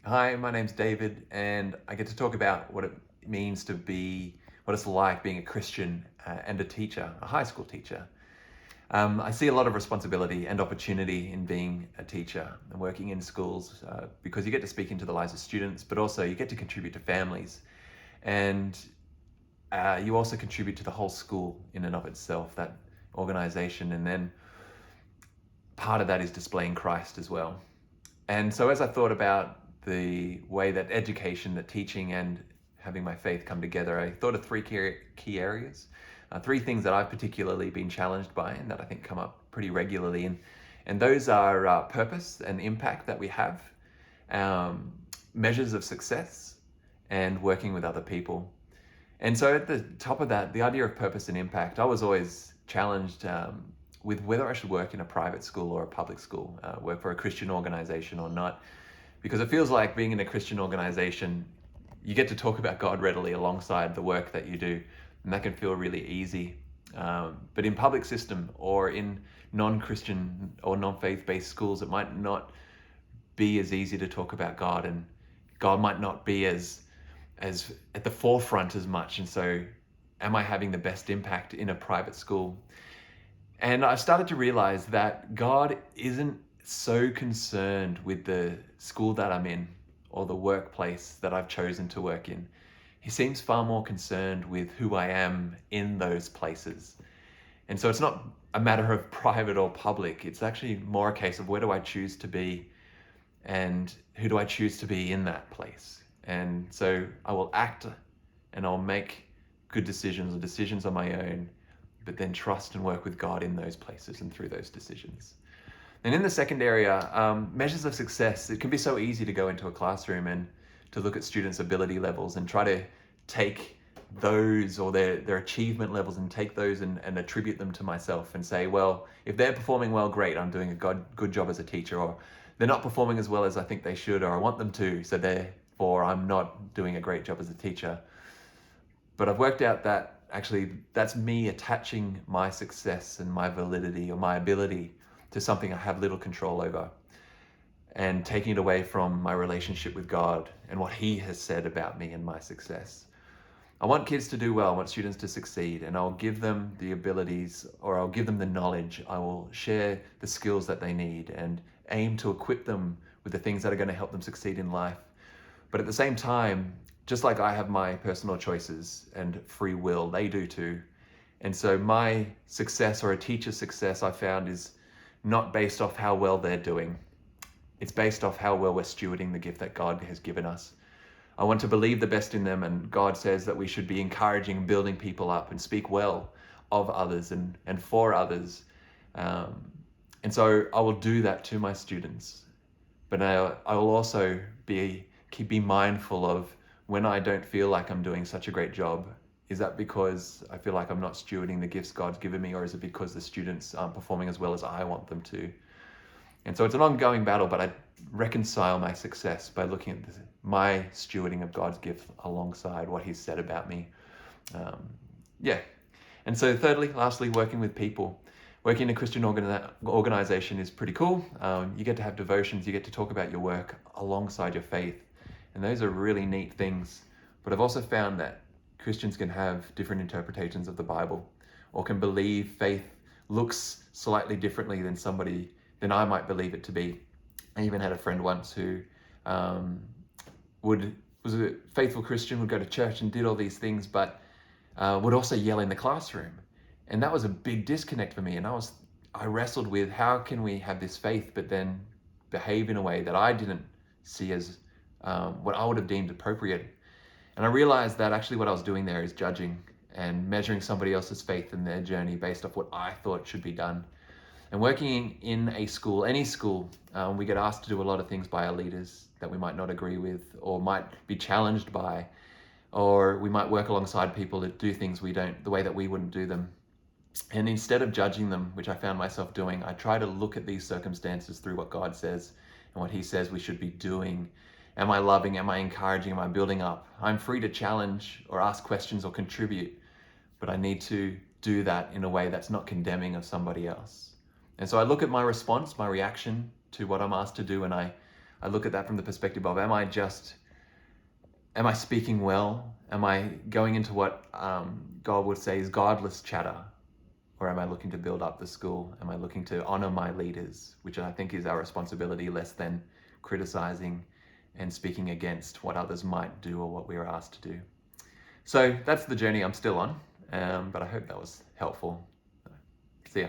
Hi, my name's David, and I get to talk about what it means to be, what it's like being a Christian and a teacher, a high school teacher. I see a lot of responsibility and opportunity in being a teacher and working in schools because you get to speak into the lives of students, but also you get to contribute to families. And you also contribute to the whole school in and of itself, that organization. And then part of that is displaying Christ as well. And so as I thought about the way that education, that teaching, and having my faith come together, I thought of three key areas, three things that I've particularly been challenged by and that I think come up pretty regularly. And those are purpose and impact that we have, um, measures of success, and working with other people. And so at the top of that, the idea of purpose and impact, I was always challenged with whether I should work in a private school or a public school, work for a Christian organization or not, because it feels like being in a Christian organization, you get to talk about God readily alongside the work that you do, and that can feel really easy. But in public system or in non-Christian or non-faith-based schools, it might not be as easy to talk about God, and God might not be as at the forefront as much. And so, am I having the best impact in a private school? And I've started to realize that God isn't so concerned with the school that I'm in or the workplace that I've chosen to work in. He seems far more concerned with who I am in those places. And so it's not a matter of private or public. It's actually more a case of where do I choose to be and who do I choose to be in that place. And so I will act and I'll make good decisions or decisions on my own, but then trust and work with God in those places and through those decisions. And in the second area, measures of success, it can be so easy to go into a classroom and to look at students' ability levels and try to take those or their achievement levels and take those and attribute them to myself and say, well, if they're performing well, great, I'm doing a good job as a teacher, or they're not performing as well as I think they should, or I want them to, so therefore I'm not doing a great job as a teacher. But I've worked out that actually that's me attaching my success and my validity or my ability to something I have little control over and taking it away from my relationship with God and what He has said about me and my success. I want kids to do well, I want students to succeed, and I'll give them the abilities or I'll give them the knowledge. I will share the skills that they need and aim to equip them with the things that are going to help them succeed in life. But at the same time, just like I have my personal choices and free will, they do too. And so my success or a teacher's success I found is not based off how well they're doing. It's based off how well we're stewarding the gift that God has given us. I want to believe the best in them, and God says that we should be encouraging and building people up and speak well of others and for others. And so I will do that to my students. But I will also be mindful of when I don't feel like I'm doing such a great job. Is that because I feel like I'm not stewarding the gifts God's given me, or is it because the students aren't performing as well as I want them to? And so it's an ongoing battle, but I reconcile my success by looking at my stewarding of God's gift alongside what He's said about me. Um, yeah. And so thirdly, lastly, working with people. Working in a Christian organization is pretty cool. You get to have devotions, you get to talk about your work alongside your faith. And those are really neat things. But I've also found that Christians can have different interpretations of the Bible or can believe faith looks slightly differently than I might believe it to be. I even had a friend once who was a faithful Christian, would go to church and did all these things, but would also yell in the classroom. And that was a big disconnect for me. And I wrestled with how can we have this faith, but then behave in a way that I didn't see as what I would have deemed appropriate. And I realized that actually what I was doing there is judging and measuring somebody else's faith in their journey based off what I thought should be done. And working in a school, any school, we get asked to do a lot of things by our leaders that we might not agree with or might be challenged by, or we might work alongside people that do things the way that we wouldn't do them. And instead of judging them, which I found myself doing, I try to look at these circumstances through what God says and what He says we should be doing. Am I loving? Am I encouraging? Am I building up? I'm free to challenge or ask questions or contribute, but I need to do that in a way that's not condemning of somebody else. And so I look at my response, my reaction to what I'm asked to do, and I I look at that from the perspective of, am I speaking well? Am I going into what God would say is godless chatter? Or am I looking to build up the school? Am I looking to honor my leaders, which I think is our responsibility, less than criticizing and speaking against what others might do or what we are asked to do? So that's the journey I'm still on, but I hope that was helpful. See ya.